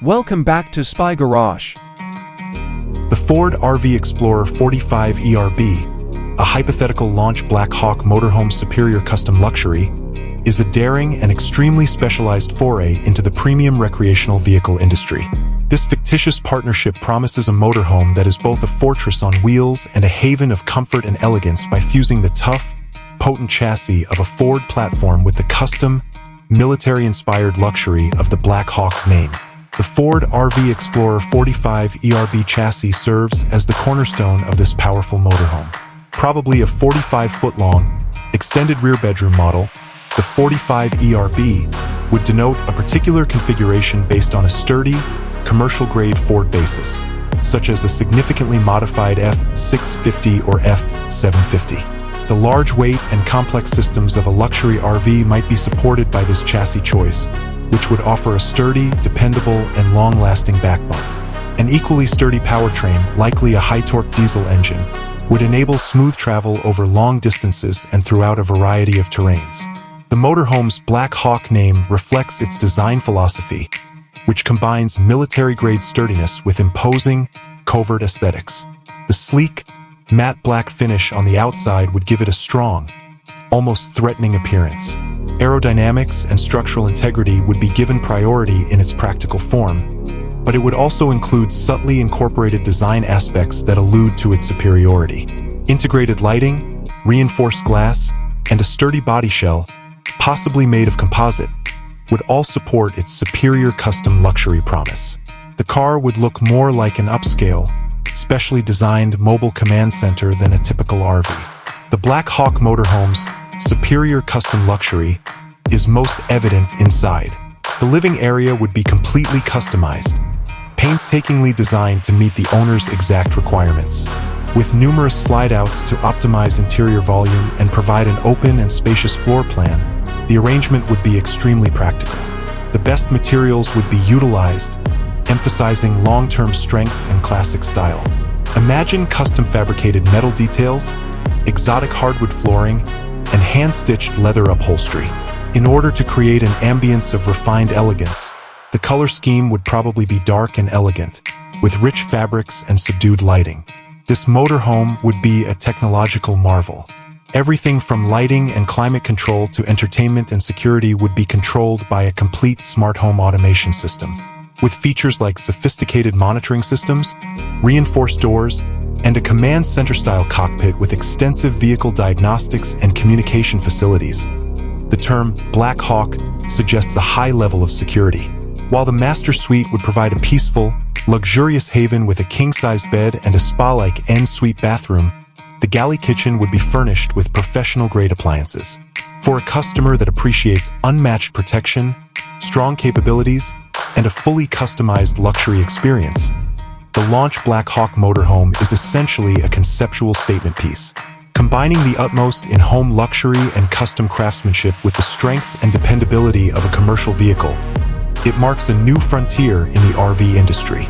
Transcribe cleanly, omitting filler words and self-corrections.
Welcome back to Spy Garage. The Ford RV Explorer 45 ERB, a hypothetical launch Black Hawk motorhome superior custom luxury, is a daring and extremely specialized foray into the premium recreational vehicle industry. This fictitious partnership promises a motorhome that is both a fortress on wheels and a haven of comfort and elegance by fusing the tough, potent chassis of a Ford platform with the custom, military-inspired luxury of the Black Hawk name. The Ford RV Explorer 45 ERB chassis serves as the cornerstone of this powerful motorhome. Probably a 45-foot-long, extended rear bedroom model, the 45 ERB would denote a particular configuration based on a sturdy, commercial-grade Ford basis, such as a significantly modified F650 or F750. The large weight and complex systems of a luxury RV might be supported by this chassis choice, which would offer a sturdy, dependable, and long-lasting backbone. An equally sturdy powertrain, likely a high-torque diesel engine, would enable smooth travel over long distances and throughout a variety of terrains. The motorhome's Black Hawk name reflects its design philosophy, which combines military-grade sturdiness with imposing, covert aesthetics. The sleek, matte black finish on the outside would give it a strong, almost threatening appearance. Aerodynamics and structural integrity would be given priority in its practical form, but it would also include subtly incorporated design aspects that allude to its superiority. Integrated lighting, reinforced glass, and a sturdy body shell, possibly made of composite, would all support its superior custom luxury promise. The car would look more like an upscale, specially designed mobile command center than a typical RV. The Black Hawk motorhome's superior custom luxury is most evident inside. The living area would be completely customized, painstakingly designed to meet the owner's exact requirements. With numerous slide-outs to optimize interior volume and provide an open and spacious floor plan, the arrangement would be extremely practical. The best materials would be utilized, emphasizing long-term strength and classic style. Imagine custom-fabricated metal details, exotic hardwood flooring, and hand-stitched leather upholstery. In order to create an ambience of refined elegance, the color scheme would probably be dark and elegant, with rich fabrics and subdued lighting. This motorhome would be a technological marvel. Everything from lighting and climate control to entertainment and security would be controlled by a complete smart home automation system. With features like sophisticated monitoring systems, reinforced doors, and a command center-style cockpit with extensive vehicle diagnostics and communication facilities. The term Black Hawk suggests a high level of security. While the master suite would provide a peaceful, luxurious haven with a king-sized bed and a spa-like en-suite bathroom, the galley kitchen would be furnished with professional-grade appliances. For a customer that appreciates unmatched protection, strong capabilities, and a fully customized luxury experience, the launch Black Hawk motorhome is essentially a conceptual statement piece, combining the utmost in home luxury and custom craftsmanship with the strength and dependability of a commercial vehicle. It marks a new frontier in the RV industry.